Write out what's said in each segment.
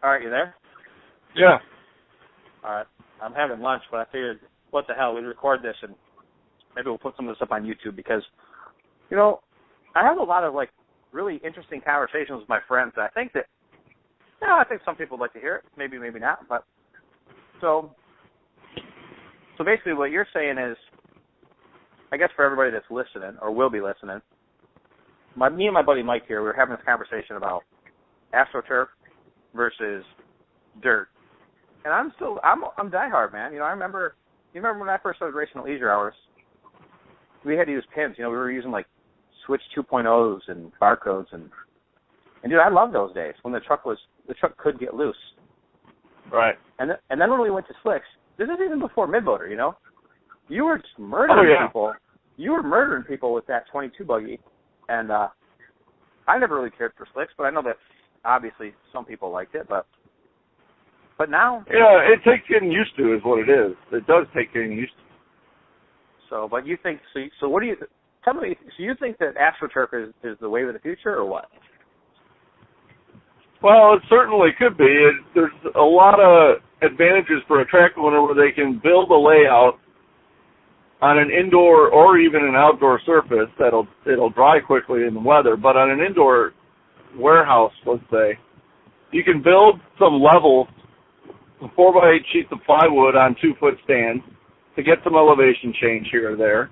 All right, you there? Yeah. All right. I'm having lunch, but I figured, what the hell, we record this and maybe we'll put some of this up on YouTube because, you know, I have a lot of, like, really interesting conversations with my friends. I think that, you know, I think some people would like to hear it. Maybe, maybe not. But so basically what you're saying is, I guess for everybody that's listening or will be listening, me and my buddy Mike here, we were having this conversation about Astro Turf versus dirt. And I'm diehard, man. You know, you remember when I first started racing at leisure hours, we had to use pins. You know, we were using like Switch 2.0s and barcodes and dude, I love those days when the truck could get loose. Right. And then when we went to slicks, this is even before mid-motor, you know, you were just murdering people. You were murdering people with that 22 buggy, and I never really cared for slicks, but I know that obviously some people liked it, but now... Yeah, it takes getting used to is what it is. It does take getting used to. So, but you think... So what do you... Tell me, so you think that Astro Turf is the wave of the future, or what? Well, it certainly could be. There's a lot of advantages for a track owner where they can build a layout on an indoor or even an outdoor surface it'll dry quickly in the weather, but on an indoor warehouse, let's say, you can build some level 4x8 sheets of plywood on 2-foot stands to get some elevation change here or there,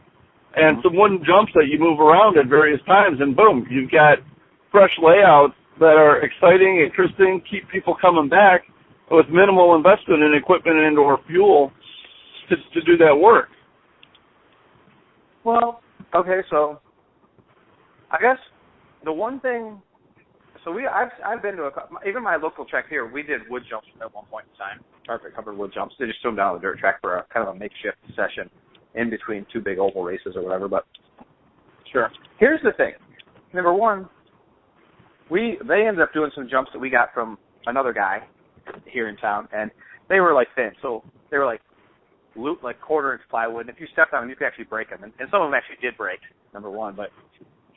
and some wooden jumps that you move around at various times, and boom, you've got fresh layouts that are exciting, interesting, keep people coming back with minimal investment in equipment and indoor fuel to do that work. Well, okay, so I guess the one thing, so I've been to even my local track here, we did wood jumps at one point in time, carpet covered wood jumps. They just threw them down on the dirt track for a kind of a makeshift session in between two big oval races or whatever, but sure. Here's the thing. Number one, they ended up doing some jumps that we got from another guy here in town, and they were like thin, so they were like quarter-inch plywood, and if you stepped on them, you could actually break them, and some of them actually did break, number one, but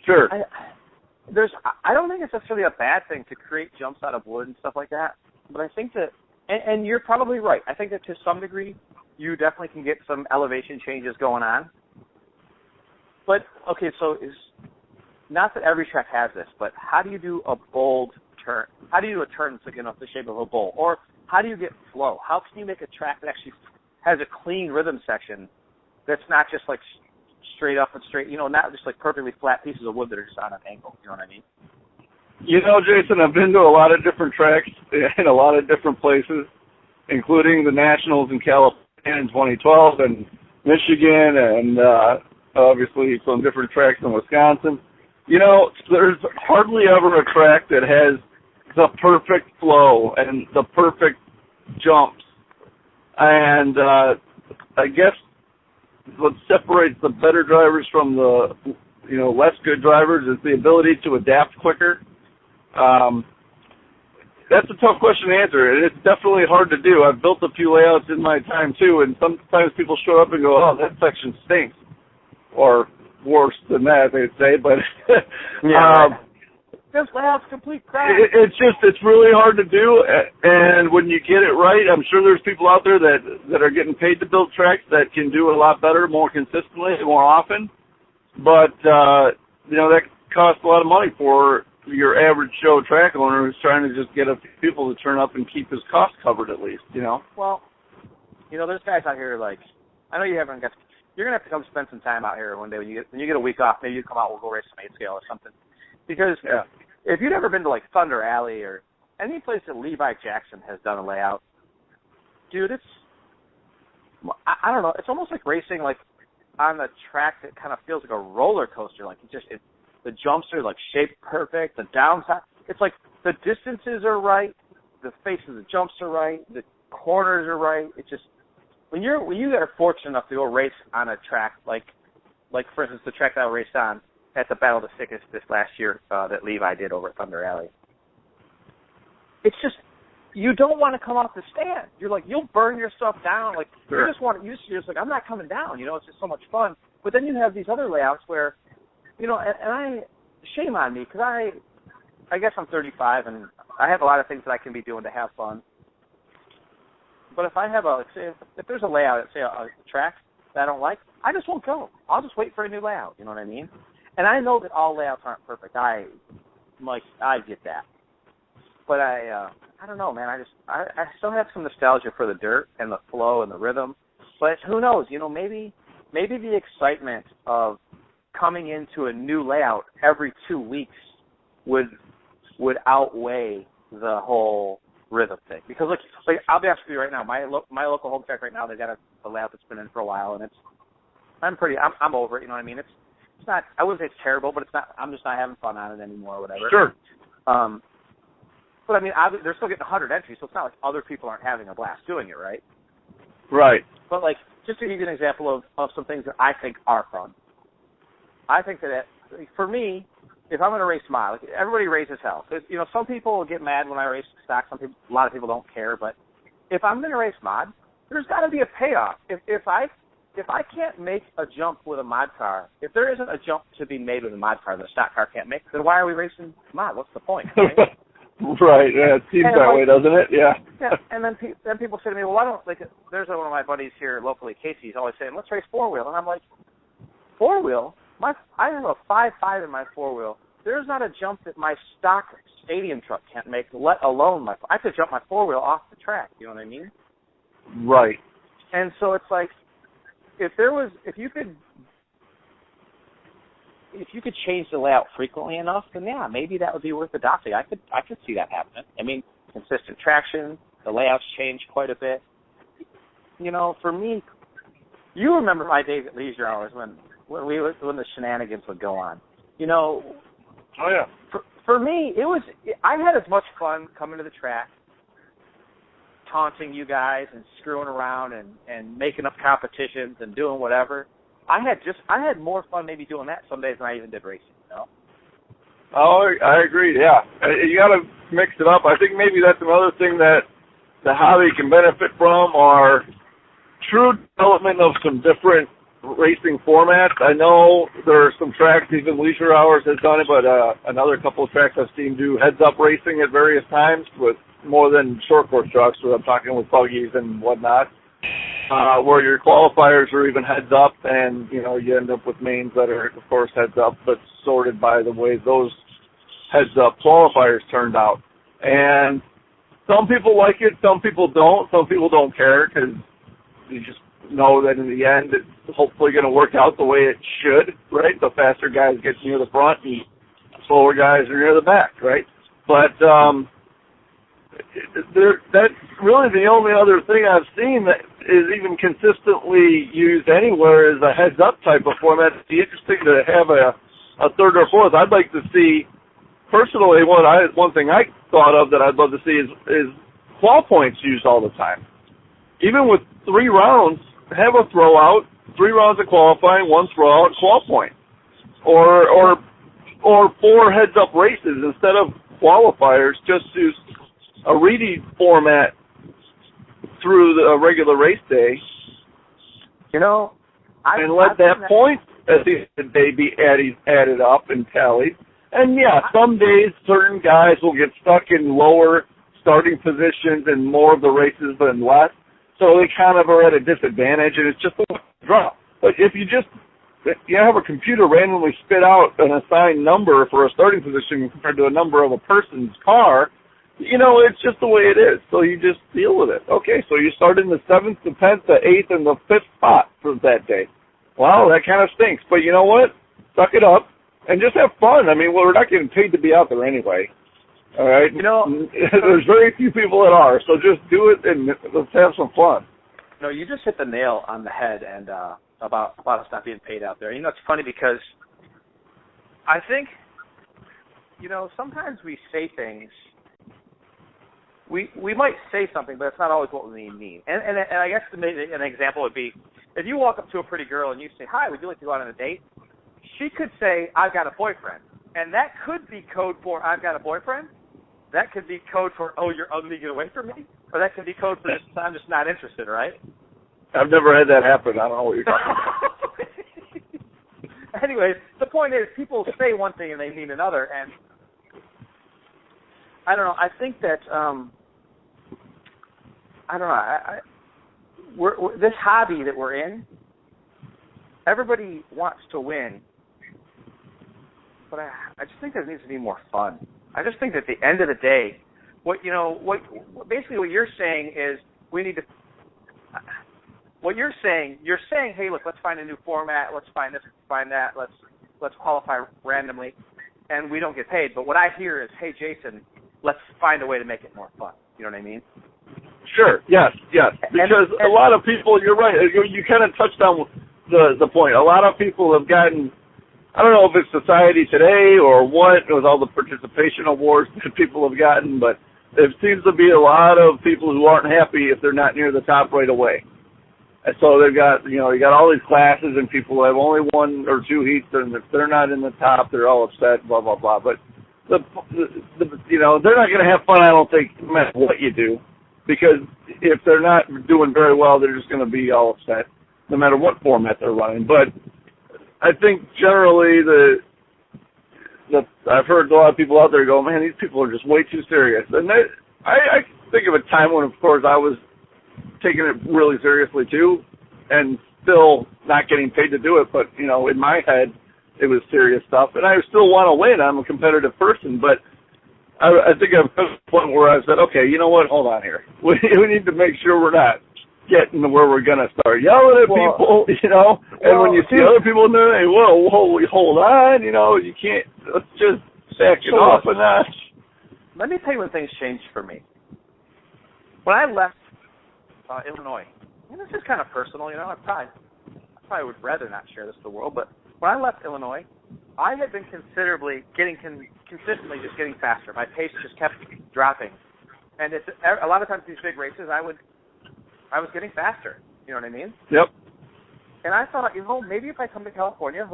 sure. I don't think it's necessarily a bad thing to create jumps out of wood and stuff like that, but I think that, and you're probably right, I think that to some degree, you definitely can get some elevation changes going on, but, okay, so not that every track has this, but how do you do a bold turn? How do you do a turn that's, you know, the shape of a bowl? Or how do you get flow? How can you make a track that actually has a clean rhythm section that's not just like straight up and straight, you know, not just like perfectly flat pieces of wood that are just on an angle, you know what I mean? You know, Jason, I've been to a lot of different tracks in a lot of different places, including the Nationals in California in 2012 and Michigan and obviously some different tracks in Wisconsin. You know, there's hardly ever a track that has the perfect flow and the perfect jumps. And I guess what separates the better drivers from the, you know, less good drivers is the ability to adapt quicker. That's a tough question to answer, and it's definitely hard to do. I've built a few layouts in my time, too, and sometimes people show up and go, oh, that section stinks. Or worse than that, they'd say, but this layout's complete crap. It's really hard to do, and when you get it right, I'm sure there's people out there that are getting paid to build tracks that can do it a lot better, more consistently, more often, but, you know, that costs a lot of money for your average Joe track owner who's trying to just get a few people to turn up and keep his costs covered at least, you know? Well, you know, there's guys out here like, I know you haven't got, you're going to have to come spend some time out here one day when you get a week off, maybe you come out, we'll go race some 8-scale or something. Because if you've ever been to like Thunder Alley or any place that Levi Jackson has done a layout, dude, it's, I don't know, it's almost like racing like on a track that kind of feels like a roller coaster. Like the jumps are like shaped perfect, the downside, it's like the distances are right, the face of the jumps are right, the corners are right. It's just, when you are fortunate enough to go race on a track like for instance the track that I raced on at the Battle of the Sickest this last year that Levi did over at Thunder Alley, it's just, you don't want to come off the stand. You're like, you'll burn yourself down. Like, sure. You're just like, I'm not coming down. You know, it's just so much fun. But then you have these other layouts where, you know, and shame on me, because I guess I'm 35 and I have a lot of things that I can be doing to have fun. But if I have if there's a layout, say a track that I don't like, I just won't go. I'll just wait for a new layout. You know what I mean? And I know that all layouts aren't perfect. I get that. But I don't know, man. I still have some nostalgia for the dirt and the flow and the rhythm. But who knows? You know, maybe the excitement of coming into a new layout every 2 weeks would outweigh the whole rhythm thing. Because like I'll be honest with you right now, my local home track right now, they got a layout that's been in for a while, and I'm over it. You know what I mean? It's not. I wouldn't say it's terrible, but it's not. I'm just not having fun on it anymore or whatever. Sure. But I mean, they're still getting 100 entries, so it's not like other people aren't having a blast doing it, right? Right. But like, just to give you an example of some things that I think are fun. I think that for me, if I'm going to race mod, like everybody races hell. You know, some people get mad when I race stock. A lot of people don't care. But if I'm going to race mod, there's got to be a payoff. If I can't make a jump with a mod car, if there isn't a jump to be made with a mod car that a stock car can't make, then why are we racing mod? What's the point? Right? Right. Yeah, it seems that way, doesn't it? Yeah. Yeah. And then people say to me, well, why don't there's one of my buddies here locally, Casey. He's always saying, let's race 4-wheel, and I'm like, 4-wheel? I have a 5.5 in my 4-wheel. There's not a jump that my stock stadium truck can't make, let alone I could jump my 4-wheel off the track. You know what I mean? Right. And so it's like, if you could change the layout frequently enough, then yeah, maybe that would be worth adopting. I could see that happening. I mean, consistent traction, the layouts change quite a bit. You know, for me, you remember my days at leisure hours when the shenanigans would go on. You know. Oh yeah. For me, I had as much fun coming to the track, taunting you guys and screwing around and making up competitions and doing whatever. I had more fun maybe doing that some days than I even did racing, you know? Oh, I agree, yeah. You got to mix it up. I think maybe that's another thing that the hobby can benefit from, are true development of some different racing formats. I know there are some tracks, even Leisure Hours has done it, but another couple of tracks I've seen do heads-up racing at various times with more than short course trucks, so I'm talking with buggies and whatnot. Where your qualifiers are even heads up, and you end up with mains that are, of course, heads up, but sorted by the way those heads up qualifiers turned out. And some people like it, some people don't. Some people don't care because you just know that in the end it's hopefully going to work out the way it should, right? The faster guys get near the front and slower guys are near the back, right? But that's really the only other thing I've seen that is even consistently used anywhere is a heads-up type of format. It'd be interesting to have a third or fourth. I'd like to see, personally, one thing I thought of that I'd love to see is qual points used all the time. Even with 3 rounds, have a throwout, 3 rounds of qualifying, 1 throwout, qual point. Or 4 heads-up races instead of qualifiers, just use a reedy format through the regular race day, and let that point at the end of the day be added up and tallied. And yeah, some days certain guys will get stuck in lower starting positions in more of the races than less, so they kind of are at a disadvantage, and it's just a drop. But if you have a computer randomly spit out an assigned number for a starting position compared to a number of a person's car, it's just the way it is. So you just deal with it. Okay, so you start in the 7th, the 10th, the 8th, and the 5th spot for that day. Wow, that kind of stinks. But you know what? Suck it up and just have fun. I mean, we're not getting paid to be out there anyway. All right? There's very few people that are. So just do it and let's have some fun. No, you just hit the nail on the head and about us not being paid out there. It's funny because I think, sometimes we say things. We might say something, but it's not always what we mean. And I guess an example would be, if you walk up to a pretty girl and you say, "Hi, would you like to go out on a date?" She could say, "I've got a boyfriend." And that could be code for, "I've got a boyfriend." That could be code for, "Oh, you're ugly, get away from me." Or that could be code for, "I'm just not interested," right? I've never had that happen. I don't know what you're talking about. Anyways, the point is, people say one thing and they mean another, and I don't know. I think that I don't know. We're this hobby that we're in. Everybody wants to win, but I just think there needs to be more fun. I just think that at the end of the day, what basically what you're saying is we need to. What you're saying, hey, look, let's find a new format. Let's find this, find that. Let's qualify randomly, and we don't get paid. But what I hear is, hey, Jason, let's find a way to make it more fun. You know what I mean? Sure. Yes. Because a lot of people, you're right. You kind of touched on the point. A lot of people have gotten, I don't know if it's society today or what, with all the participation awards that people have gotten, but there seems to be a lot of people who aren't happy if they're not near the top right away. And so they've got, you got all these classes and people have only 1 or 2 heats, and if they're not in the top, they're all upset, blah, blah, blah. But, they're not going to have fun, I don't think, no matter what you do, because if they're not doing very well, they're just going to be all upset, no matter what format they're running. But I think generally I've heard a lot of people out there go, man, these people are just way too serious. And I think of a time when, of course, I was taking it really seriously too, and still not getting paid to do it. But in my head, it was serious stuff, and I still want to win. I'm a competitive person, but I think I've come to the point where I said, okay, you know what? Hold on here. We need to make sure we're not getting to where we're going to start yelling at people, And when you see other people doing it, hold on, you can't. Let's just back it off a notch. Let me tell you when things changed for me. When I left Illinois, and this is kind of personal, I probably would rather not share this with the world, but when I left Illinois, I had been consistently just getting faster. My pace just kept dropping, and it's a lot of times these big races, I was getting faster. You know what I mean? Yep. And I thought, maybe if I come to California,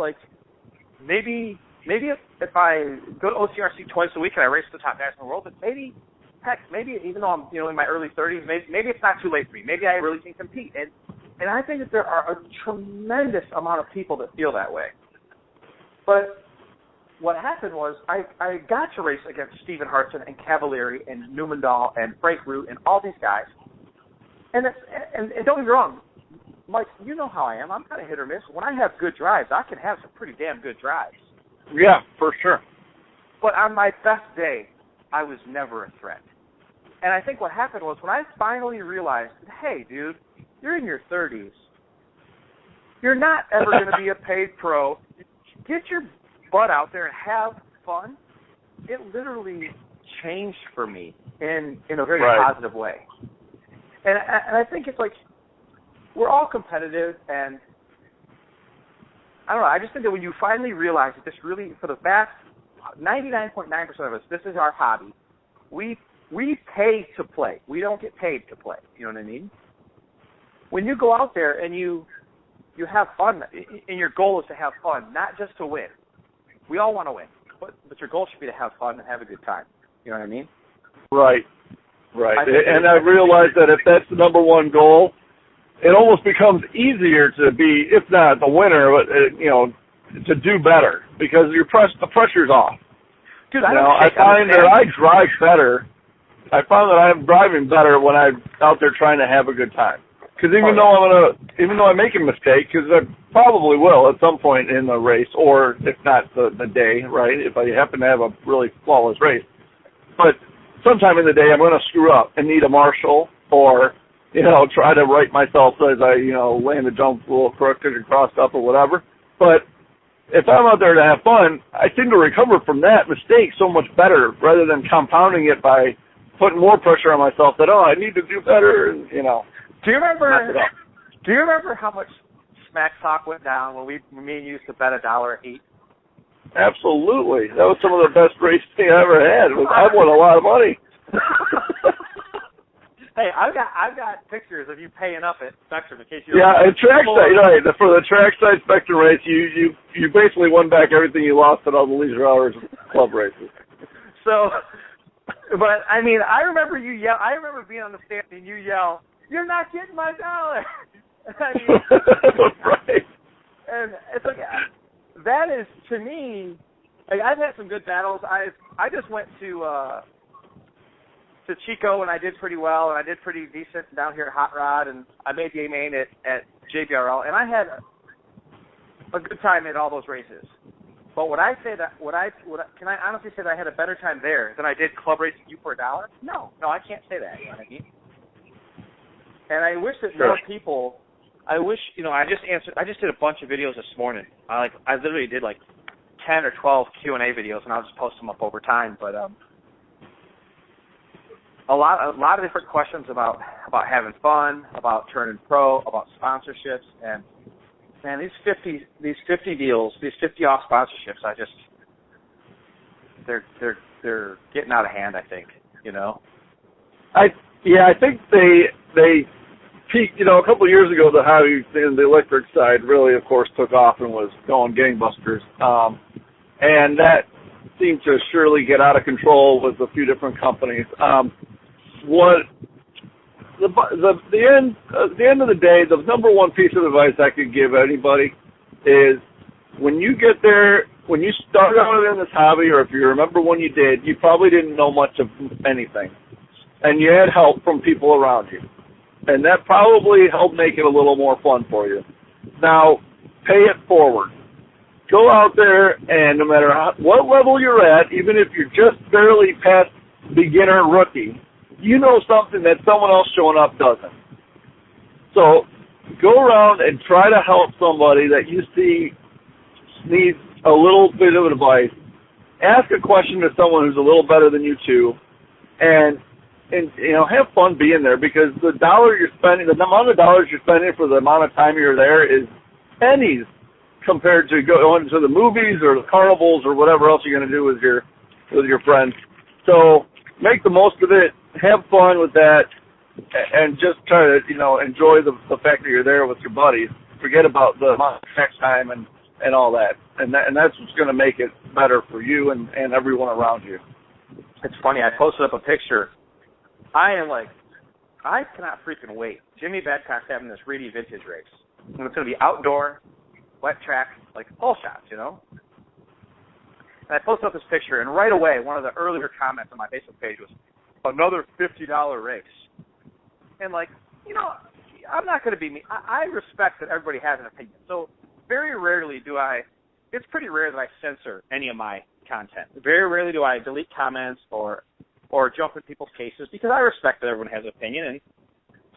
maybe if I go to OCRC twice a week and I race the top guys in the world, but maybe even though I'm in my early 30s, maybe it's not too late for me. Maybe I really can compete. And I think that there are a tremendous amount of people that feel that way. But what happened was I got to race against Stephen Hartson and Cavalieri and Newmandahl and Frank Root and all these guys. And don't get me wrong, Mike, you know how I am. I'm kind of hit or miss. When I have good drives, I can have some pretty damn good drives. Yeah, for sure. But on my best day, I was never a threat. And I think what happened was when I finally realized, hey, dude, you're in your 30s. You're not ever going to be a paid pro. Get your butt out there and have fun. It literally changed for me in a very positive way. And I think it's we're all competitive, and I don't know, I just think that when you finally realize that this really, for the vast 99.9% of us, this is our hobby. We pay to play. We don't get paid to play. You know what I mean? When you go out there and you have fun, and your goal is to have fun, not just to win. We all want to win, but your goal should be to have fun and have a good time. You know what I mean? Right. And I realized that if that's the number one goal, it almost becomes easier to be, if not the winner, but to do better because the pressure's off. Dude, I find that I drive better. I found that I'm driving better when I'm out there trying to have a good time. Because even though I make a mistake, because I probably will at some point in the race, or if not the day, right? If I happen to have a really flawless race, but sometime in the day I'm going to screw up and need a marshal, or try to right myself as I land a jump a little crooked or crossed up or whatever. But if I'm out there to have fun, I seem to recover from that mistake so much better, rather than compounding it by putting more pressure on myself that I need to do better, and Do you remember how much smack talk went down when me and you used to bet $1 a heat? Absolutely. That was some of the best racing I ever had. I won a lot of money. Hey, I've got pictures of you paying up at Spectrum in case you. Yeah, at trackside, right? For the trackside Spectrum race, you basically won back everything you lost at all the leisure hours club races. So, but I mean, I remember you yell. I remember being on the stand and you yell, "You're not getting my $1." I mean, right. And it's that is, to me, I've had some good battles. I just went to to Chico, and I did pretty well, and I did pretty decent down here at Hot Rod, and I made the main at JBRL, and I had a good time at all those races. But would I say that? Can I honestly say that I had a better time there than I did club racing you for $1? No, I can't say that. You know what I mean? And I wish that more people. I wish, I just did a bunch of videos this morning. I literally did like 10 or 12 Q&A videos, and I'll just post them up over time. But a lot of different questions about having fun, about turning pro, about sponsorships, and man, these 50 deals, these 50 off sponsorships, they're getting out of hand, I think. I think they peaked, a couple of years ago. The electric side really, of course, took off and was going gangbusters, and that seemed to surely get out of control with a few different companies. At the end of the day, the number one piece of advice I could give anybody is when you get there, when you start out in this hobby, or if you remember when you did, you probably didn't know much of anything, and you had help from people around you. And that probably helped make it a little more fun for you. Now, pay it forward. Go out there, and no matter what level you're at, even if you're just barely past beginner rookie, you know something that someone else showing up doesn't. So go around and try to help somebody that you see needs a little bit of advice. Ask a question to someone who's a little better than you too, and have fun being there, because the amount of dollars you're spending for the amount of time you're there is pennies compared to going to the movies or the carnivals or whatever else you're going to do with your friends. So make the most of it, have fun with that, and just try to enjoy the fact that you're there with your buddies. Forget about the amount of next time and all that, and that's what's going to make it better for you and everyone around you. It's funny. I posted up a picture. I cannot freaking wait. Jimmy Badcock's having this Reedy Vintage race. And it's going to be outdoor, wet track, like pole shots, And I posted up this picture, and right away, one of the earlier comments on my Facebook page was, another $50 race. And I'm not going to be me. I respect that everybody has an opinion. So very rarely it's pretty rare that I censor any of my content. Very rarely do I delete comments or jump in people's cases, because I respect that everyone has an opinion, and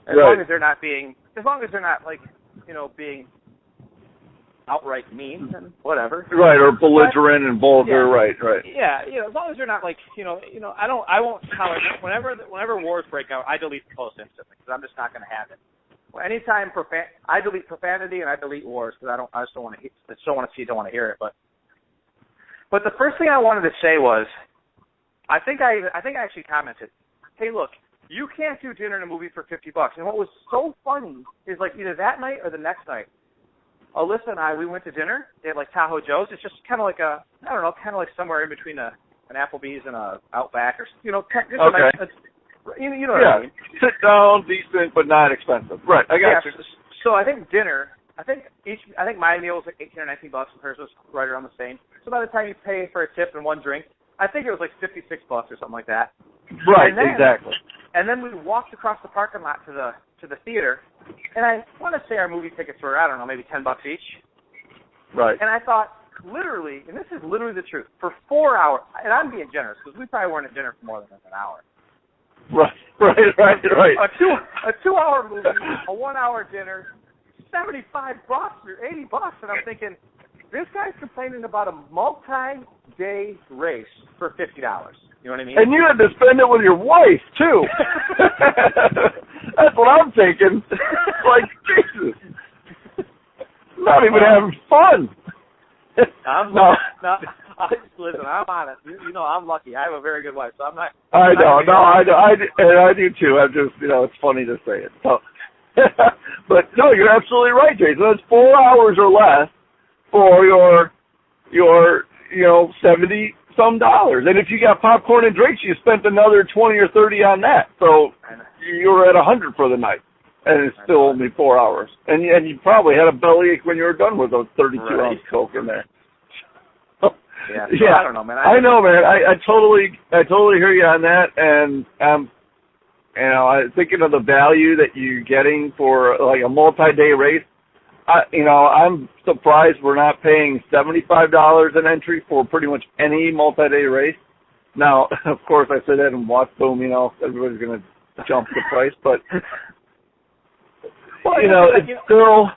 as long as they're not being outright mean, then whatever. Right, or belligerent and vulgar, right. Yeah, as long as they're not I won't tolerate whenever wars break out, I delete the post instantly, because I'm just not going to have it. Well, anytime I delete profanity and I delete wars, because I just don't want to see it, don't want to hear it. But the first thing I wanted to say was, I think I actually commented, hey, look, you can't do dinner and a movie for $50. And what was so funny is, either that night or the next night, Alyssa and we went to dinner at Tahoe Joe's. It's just kind of like somewhere in between an Applebee's and a Outback, or just okay. a nice, what I mean. Sit down, decent but not expensive. Right, I got you. So I think dinner. I think my meal was like $18 or $19, and hers was right around the same. So by the time you pay for a tip and one drink, I think it was like $56 or something like that. Right, exactly. And then we walked across the parking lot to the theater, and I want to say our movie tickets were, I don't know, maybe $10 each. Right. And I thought, literally, and this is literally the truth, for 4 hours, and I'm being generous, because we probably weren't at dinner for more than an hour. Right. A 2-hour movie, a 1-hour dinner, $75 or $80, and I'm thinking, this guy's complaining about a multi-day race for $50. You know what I mean? And you had to spend it with your wife, too. That's what I'm thinking. Jesus. Not even having fun. Listen, I'm honest. I'm lucky. I have a very good wife, so I'm not. I do too. I'm just, it's funny to say it. So, but no, you're absolutely right, Jason. It's 4 hours or less for your $70-some. And if you got popcorn and drinks, you spent another 20 or 30 on that. So you were at 100 for the night, and it's still only 4 hours. And you probably had a bellyache when you were done with those 32-ounce Coke in there. Yeah, I don't know, man. I know, man. I totally hear you on that, and Thinking of the value that you're getting for like a multi-day race, I'm surprised we're not paying $75 an entry for pretty much any multi-day race. Now, of course, I said that in Watch Boom, everybody's going to jump the price, but, it's still,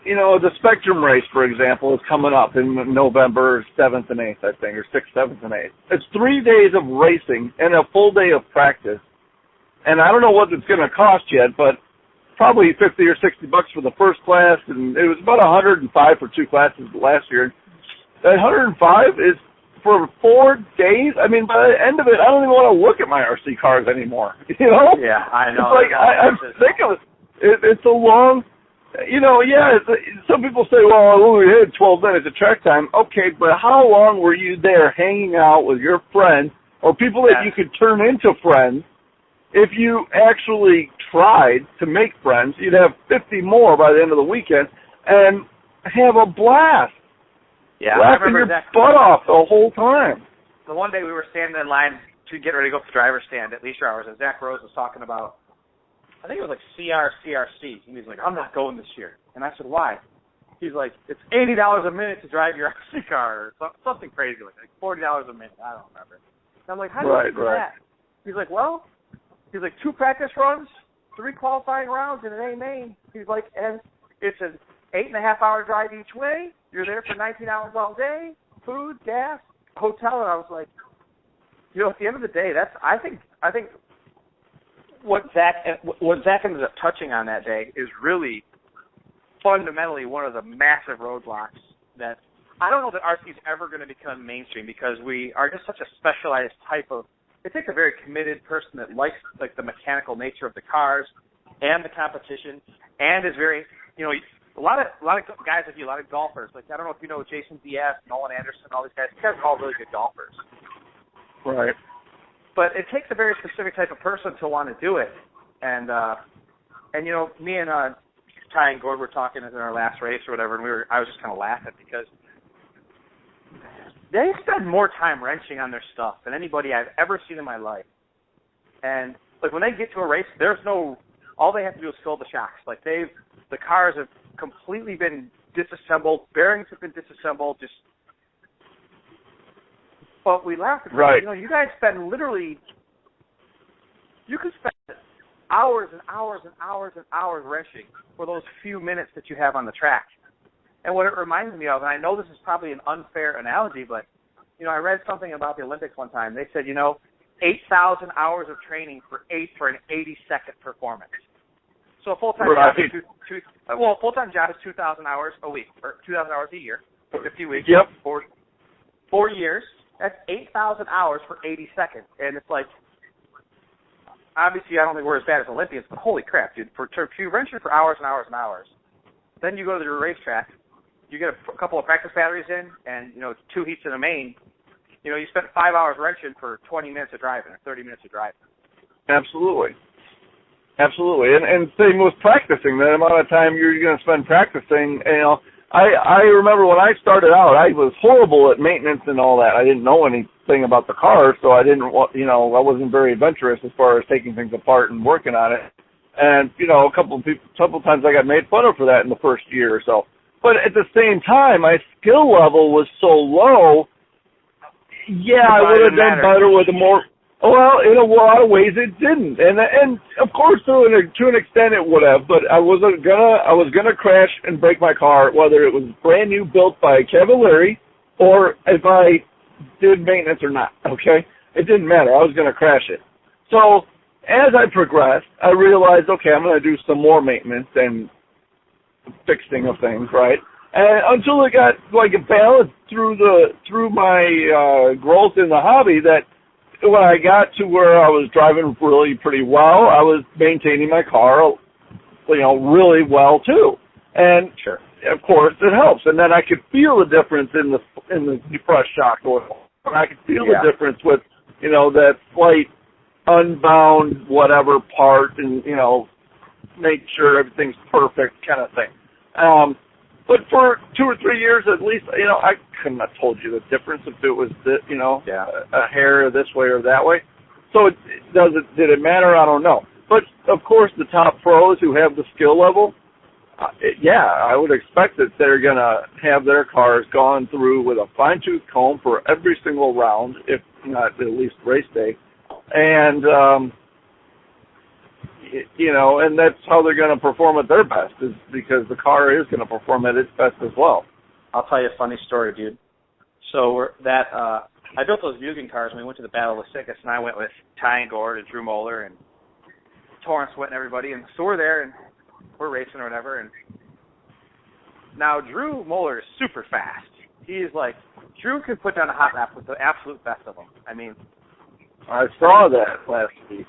the Spectrum race, for example, is coming up in November 7th and 8th, I think, or 6th, 7th, and 8th. It's 3 days of racing and a full day of practice. And I don't know what it's going to cost yet, but probably $50 or $60 for the first class, and it was about $105 for 2 classes last year. That $105 is for 4 days. I mean, by the end of it, I don't even want to look at my RC cars anymore. Yeah, I know. It's like I'm sick of it. It's a long. Some people say, well, I only had 12 minutes of track time. Okay, but how long were you there hanging out with your friends or people that you could turn into friends? If you actually tried to make friends, you'd have 50 more by the end of the weekend and have a blast. Yeah, laughing your butt off the whole time. The one day we were standing in line to get ready to go up to the driver's stand at leisure hours, and Zach Rose was talking about, I think it was like CRC. He was like, I'm not going this year. And I said, why? He's like, it's $80 a minute to drive your RC car, or something crazy like $40 a minute. I don't remember. And I'm like, how do you do that? He's like, 2 practice runs, 3 qualifying rounds, and an A main. He's like, and it's an 8.5-hour drive each way. You're there for 19 hours all day, food, gas, hotel. And I was like, at the end of the day, I think what Zach ended up touching on that day is really fundamentally one of the massive roadblocks that I don't know that RC is ever going to become mainstream, because we are just such a specialized type of. It takes a very committed person that likes like the mechanical nature of the cars and the competition, and is very, a lot of guys like you, a lot of golfers. Like, I don't know if you know Jason Diaz, Nolan Anderson, all these guys. These guys are all really good golfers. Right. But it takes a very specific type of person to want to do it. And me and Ty and Gord were talking in our last race or whatever, and I was just kind of laughing because they spend more time wrenching on their stuff than anybody I've ever seen in my life. And like when they get to a race, all they have to do is fill the shocks. Like the cars have completely been disassembled, bearings have been disassembled, but we laughed at it. You guys spend you could spend hours and hours and hours and hours wrenching for those few minutes that you have on the track. And what it reminds me of, and I know this is probably an unfair analogy, but, I read something about the Olympics one time. They said, 8,000 hours of training for an 80-second performance. So a full-time job is a full-time job is 2,000 hours a week, or 2,000 hours a year, 50 weeks, 4 years. That's 8,000 hours for 80 seconds. And it's like, obviously I don't think we're as bad as Olympians, but holy crap, dude. If you wrench it for hours and hours and hours, then you go to the racetrack, you get a couple of practice batteries in, and, 2 heats in a main. You spent 5 hours wrenching for 20 minutes of driving, or 30 minutes of driving. Absolutely. And same with practicing. The amount of time you're going to spend practicing, I remember when I started out, I was horrible at maintenance and all that. I didn't know anything about the car, so I I wasn't very adventurous as far as taking things apart and working on it. And, a couple of times I got made fun of for that in the first year or so. But at the same time, my skill level was so low, I would have done better with a more. Well, in a lot of ways it didn't, and of course to an extent it would have, but I was gonna crash and break my car, whether it was brand new built by Cavalieri or if I did maintenance or not. Okay, it didn't matter. I was gonna crash it. So as I progressed, I realized, okay, I'm gonna do some more maintenance and fixing of things, right? And until it got like a balance through my growth in the hobby, that when I got to where I was driving really pretty well, I was maintaining my car, really well too. And sure, of course, it helps. And then I could feel the difference in the depressed shock oil. I could feel the difference with, that slight unbound whatever part, and make sure everything's perfect kind of thing. But for 2 or 3 years at least, I couldn't have told you the difference if it was, a hair this way or that way. So did it matter? I don't know. But, of course, the top pros who have the skill level, I would expect that they're going to have their cars gone through with a fine-tooth comb for every single round, if not at least race day. And, and that's how they're going to perform at their best, is because the car is going to perform at its best as well. I'll tell you a funny story, dude. So I built those Mugen cars when we went to the Battle of the Sickest, and I went with Ty and Gord and Drew Moeller and Torrance Witt and everybody, and so we're there and we're racing or whatever. And now Drew Moeller is super fast. He's like, Drew could put down a hot lap with the absolute best of them. I mean, I saw that last week.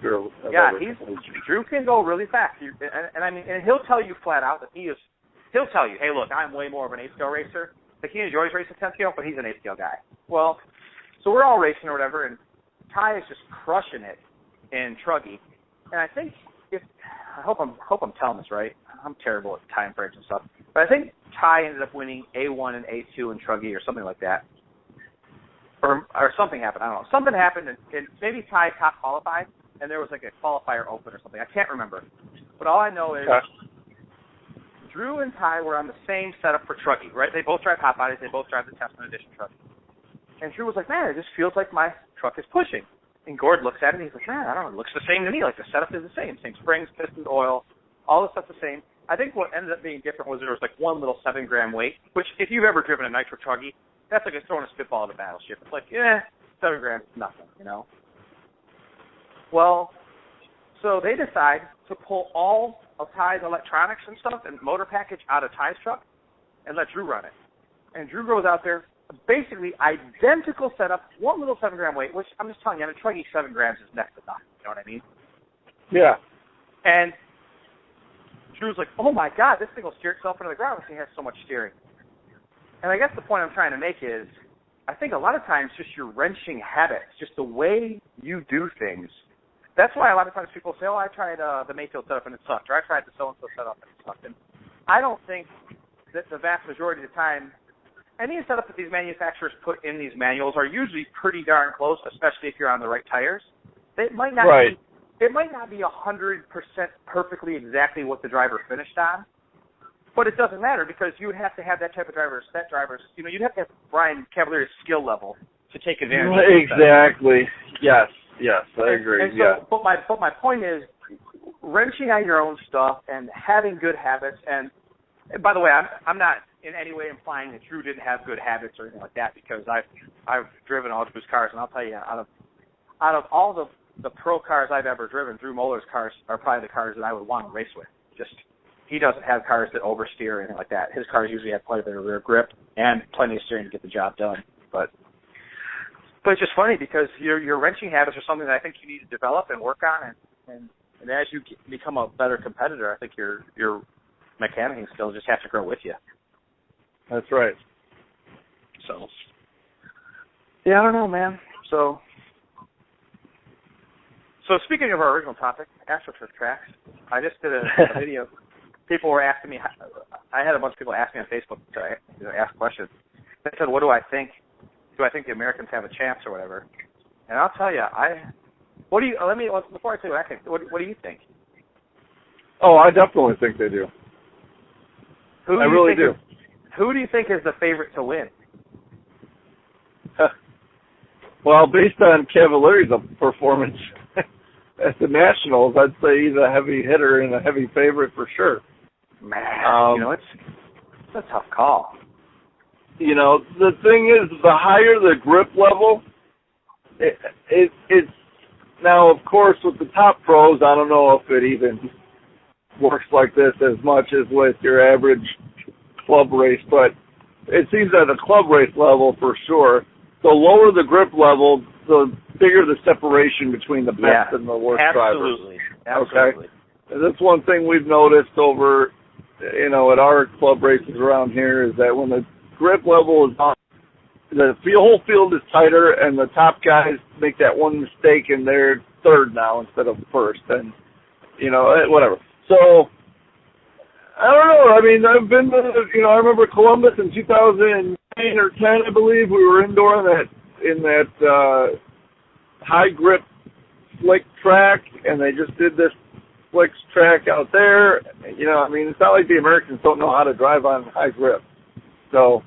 Yeah, Drew can go really fast, and he'll tell you flat out that he'll tell you, hey, look, I'm way more of an 8-scale racer. Like, he enjoys racing 10-scale, but he's an 8-scale guy. Well, so we're all racing or whatever, and Ty is just crushing it in Truggy. And I think I hope I'm telling this right. I'm terrible at time frames and stuff. But I think Ty ended up winning A1 and A2 in Truggy or something like that. Or something happened. I don't know. Something happened, and maybe Ty top qualified, and there was like a qualifier open or something. I can't remember. But all I know is Drew and Ty were on the same setup for Truggy, right? They both drive hot bodies. They both drive the Testament Edition Truggy. And Drew was like, man, it just feels like my truck is pushing. And Gord looks at it, and he's like, man, I don't know, it looks the same to me. Like, the setup is the same. Same springs, pistons, oil, all the stuff's the same. I think what ended up being different was there was like one little 7-gram weight, which if you've ever driven a nitro Truggy, that's like throwing a spitball at a battleship. It's like, 7 grams is nothing, Well, so they decide to pull all of Ty's electronics and stuff and motor package out of Ty's truck and let Drew run it. And Drew goes out there, basically identical setup, one little 7-gram weight, which I'm just telling you, on a Truggy, 7 grams is next to nothing. You know what I mean? Yeah. And Drew's like, oh my God, this thing will steer itself into the ground because it has so much steering. And I guess the point I'm trying to make is, I think a lot of times just your wrenching habits, just the way you do things. That's why a lot of times people say, oh, I tried the Mayfield setup and it sucked, or I tried the so-and-so setup and it sucked. And I don't think that the vast majority of the time, any setup that these manufacturers put in these manuals are usually pretty darn close, especially if you're on the right tires. It might not be, it might not be 100% perfectly exactly what the driver finished on, but it doesn't matter because you would have to have that type of driver, you'd have to have Brian Cavalier's skill level to take advantage of it. Exactly. Yes, I agree. And so, but my point is, wrenching on your own stuff and having good habits, and by the way, I'm not in any way implying that Drew didn't have good habits or anything like that, because I've driven all Drew's cars, and I'll tell you, out of all the pro cars I've ever driven, Drew Moeller's cars are probably the cars that I would want to race with. Just, he doesn't have cars that oversteer or anything like that. His cars usually have quite a bit of rear grip and plenty of steering to get the job done. But it's just funny because your wrenching habits are something that I think you need to develop and work on, and as you become a better competitor, I think your mechanicking skills just have to grow with you. That's right. So, yeah, I don't know, man. So speaking of our original topic, Astro Turf tracks, I just did a video. People were asking me. I had a bunch of people ask me on Facebook to ask questions. They said, "What do I think? Do I think the Americans have a chance or whatever?" And I'll tell you, before I tell you what I think, what do you think? Oh, I definitely think they do. I really do. Who do you think is the favorite to win? Well, based on Cavalier's performance at the Nationals, I'd say he's a heavy hitter and a heavy favorite for sure. Man, it's a tough call. The thing is, the higher the grip level, it's now, of course, with the top pros, I don't know if it even works like this as much as with your average club race, but it seems at a club race level for sure, the lower the grip level, the bigger the separation between the best and the worst drivers. Absolutely. Okay? That's one thing we've noticed over, at our club races around here, is that when the grip level is on, the whole field is tighter, and the top guys make that one mistake, and they're third now instead of first, and, whatever. So, I don't know. I mean, I've been to, I remember Columbus in 2009 or 10, I believe. We were indoor in that high grip slick track, and they just did this slick track out there. You know, I mean, it's not like the Americans don't know how to drive on high grip. So,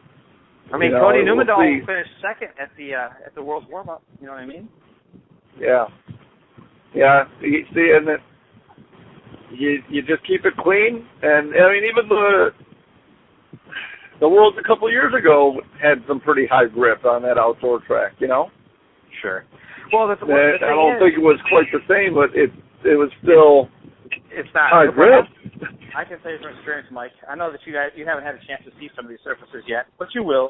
I mean, you know, Cody we'll Newmandahl finished second at the World's warm-up. You know what I mean? Yeah. Yeah. You see, and it, you just keep it clean, and I mean, even the Worlds a couple of years ago had some pretty high grip on that outdoor track. You know. Sure. Well, the I don't think it was quite the same, but it was still. It's not high grip. I can say from experience, Mike. I know that you haven't had a chance to see some of these surfaces yet, but you will.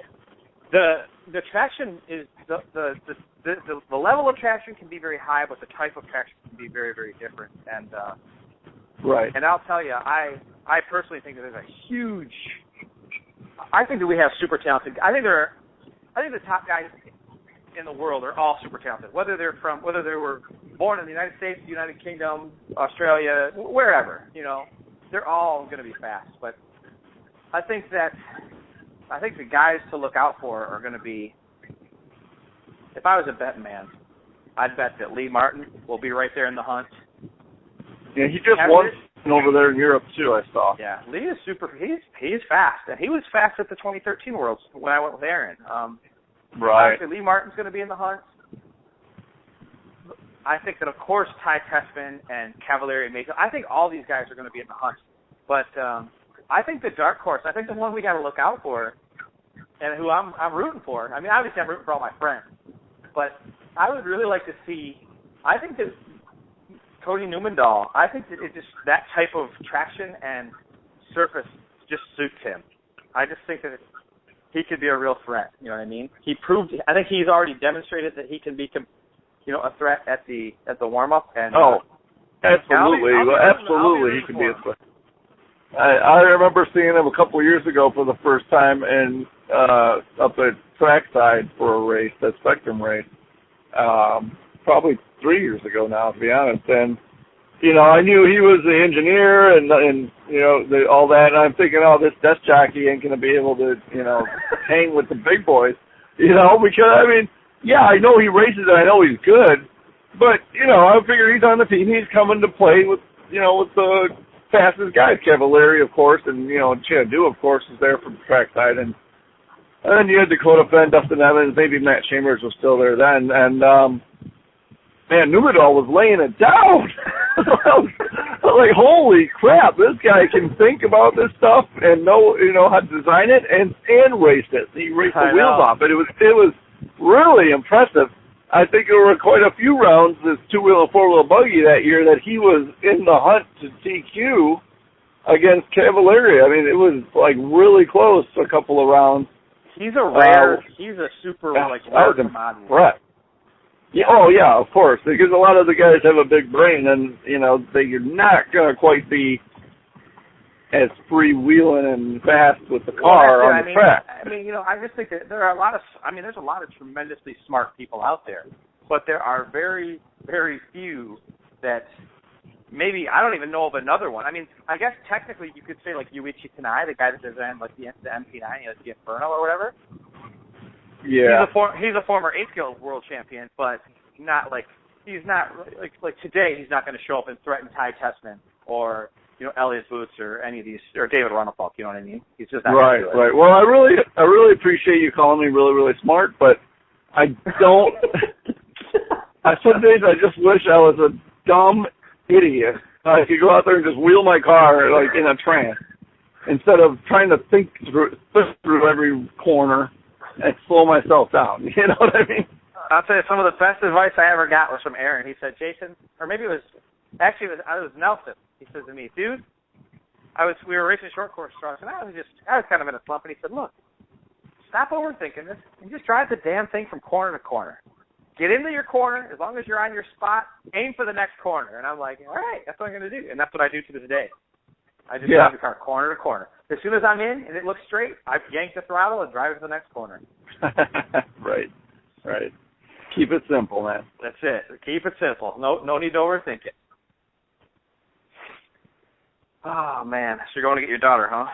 The traction is the level of traction can be very high, but the type of traction can be very, very different. And right. And I'll tell you, I personally think that there's a huge. I think that we have super talented. I think the top guys in the world are all super talented. Whether they were born in the United States, the United Kingdom, Australia, wherever, you know, they're all going to be fast. But I think the guys to look out for are going to be. If I was a betting man, I'd bet that Lee Martin will be right there in the hunt. Yeah, he just won over there in Europe too. I saw. Yeah, Lee is super. He's fast, and he was fast at the 2013 Worlds when I went with Aaron. Right. Obviously, Lee Martin's going to be in the hunt. I think that, of course, Ty Tessman and Cavalieri and Mason, I think all these guys are going to be in the hunt. But I think the dark horse, I think the one we got to look out for, and who I'm rooting for. I mean, obviously I'm rooting for all my friends, but I would really like to see. I think that Cody Newmandahl, I think that it just that type of traction and surface just suits him. I just think that he could be a real threat. You know what I mean? I think he's already demonstrated that he can be, you know, a threat at the warm up. And absolutely, absolutely, he could be a threat. I remember seeing him a couple of years ago for the first time and up at trackside for a race, that Spectrum race. Probably 3 years ago now, to be honest. And you know, I knew he was the engineer and you know, all that, and I'm thinking, oh, this desk jockey ain't going to be able to, you know, hang with the big boys, you know, because, I mean, yeah, I know he races and I know he's good, but, you know, I figure he's on the team. He's coming to play with, you know, with the fastest guys, Cavalieri, of course, and, you know, Chadu, of course, is there from the trackside, and then you had Dakota Fenn, Dustin Evans, maybe Matt Chambers was still there then, and, man, Newmandahl was laying it down. I was like, holy crap, this guy can think about this stuff and know, you know, how to design it and race it. He raced the wheels off it. It was really impressive. I think there were quite a few rounds, this two-wheel and four-wheel buggy that year, that he was in the hunt to TQ against Cavalieri. I mean, it was like really close a couple of rounds. He's a super rare commodity. Right. Yeah, oh, yeah, of course, because a lot of the guys have a big brain, and, you know, you're not going to quite be as freewheeling and fast with the car on the track. I mean, you know, I just think that there's a lot of tremendously smart people out there, but there are very, very few that maybe, I don't even know of another one. I mean, I guess technically you could say, like, Yuichi Kanai, the guy that designed, like, the MP9, the Inferno or whatever. Yeah, he's a former 8-scale world champion, but not like he's not like today. He's not going to show up and threaten Ty Tessman or, you know, Elliot Boots or any of these, or David Runnefalk. You know what I mean? He's just not right. Well, I really appreciate you calling me really, really smart, but I don't. Some days I just wish I was a dumb idiot. I could go out there and just wheel my car like in a trance instead of trying to think through every corner and slow myself down. You know what I mean? I'll tell you, some of the best advice I ever got was from Aaron. He said, Jason, or maybe it was Nelson. He says to me, dude, we were racing short course trucks, and I was kind of in a slump, and he said, look, stop overthinking this and just drive the damn thing from corner to corner. Get into your corner, as long as you're on your spot, aim for the next corner. And I'm like, all right, that's what I'm going to do. And that's what I do to this day. I just drive the car corner to corner. As soon as I'm in and it looks straight, I yank the throttle and drive it to the next corner. Right. Keep it simple, man. That's it. Keep it simple. No need to overthink it. Oh, man. So you're going to get your daughter, huh?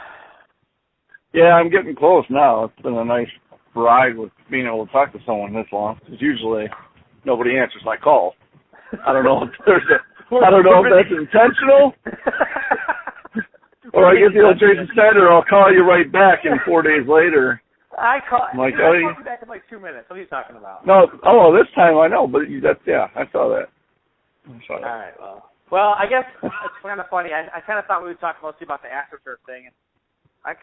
Yeah, I'm getting close now. It's been a nice ride with being able to talk to someone this long, because usually nobody answers my call. I don't know if that's intentional. Or I get the old Jason Snyder, I'll call you right back, and 4 days later. I called you back in like 2 minutes. What are you talking about? No, this time I know, but I saw that. All right, well, I guess it's kind of funny. I kind of thought we would talk mostly about the Astro Turf thing, and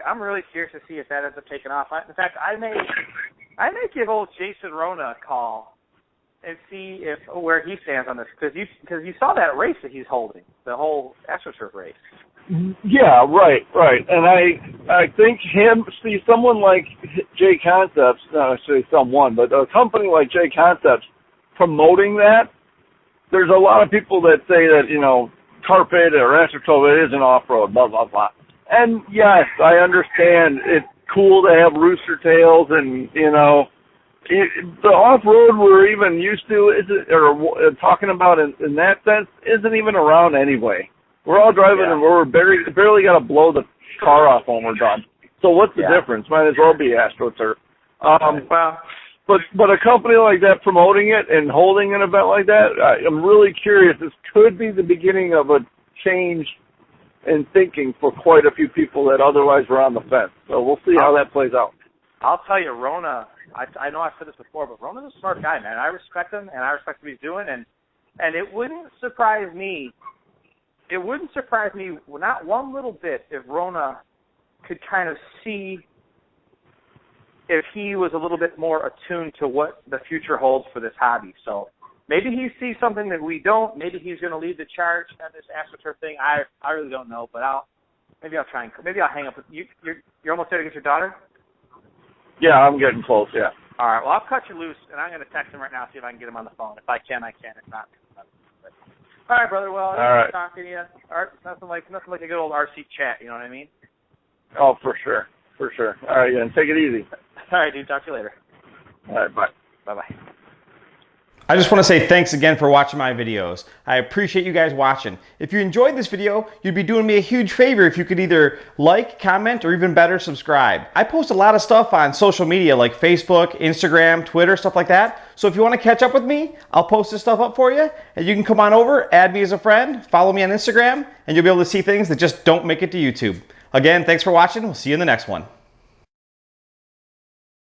I'm really curious to see if that ends up taking off. In fact, I may give old Jason Rona a call and see where he stands on this, because you saw that race that he's holding, the whole Astro Turf race. Yeah, right. And I think someone like J Concepts, not necessarily someone, but a company like J Concepts promoting that, there's a lot of people that say that, carpet or AstroTurf, it isn't off-road, blah, blah, blah. And yes, I understand it's cool to have rooster tails and, the off-road we're even used to, talking about in that sense, isn't even around anyway. We're all driving and we're barely got to blow the car off when we're done. So what's the difference? Might as well be AstroTurf. But a company like that promoting it and holding an event like that, I'm really curious. This could be the beginning of a change in thinking for quite a few people that otherwise were on the fence. So we'll see how that plays out. I'll tell you, Rona, I know I've said this before, but Rona's a smart guy, man. I respect him, and I respect what he's doing, and it wouldn't surprise me. It wouldn't surprise me, not one little bit, if Rona could kind of see if he was a little bit more attuned to what the future holds for this hobby. So maybe he sees something that we don't. Maybe he's going to lead the charge on this AstroTurf thing. I really don't know, but maybe I'll hang up with you. You're almost there to get your daughter? Yeah, I'm getting close, yeah. All right, well, I'll cut you loose, and I'm going to text him right now, see if I can get him on the phone. If I can, I can. If not, all right, brother. Well, nice talking to you. Nothing like a good old RC chat. You know what I mean? Oh, for sure. All right, then. Take it easy. All right, dude. Talk to you later. All right, bye. Bye-bye. I just want to say thanks again for watching my videos. I appreciate you guys watching. If you enjoyed this video, you'd be doing me a huge favor if you could either like, comment, or even better, subscribe. I post a lot of stuff on social media like Facebook, Instagram, Twitter, stuff like that. So if you want to catch up with me, I'll post this stuff up for you, and you can come on over, add me as a friend, follow me on Instagram, and you'll be able to see things that just don't make it to YouTube. Again, thanks for watching. We'll see you in the next one.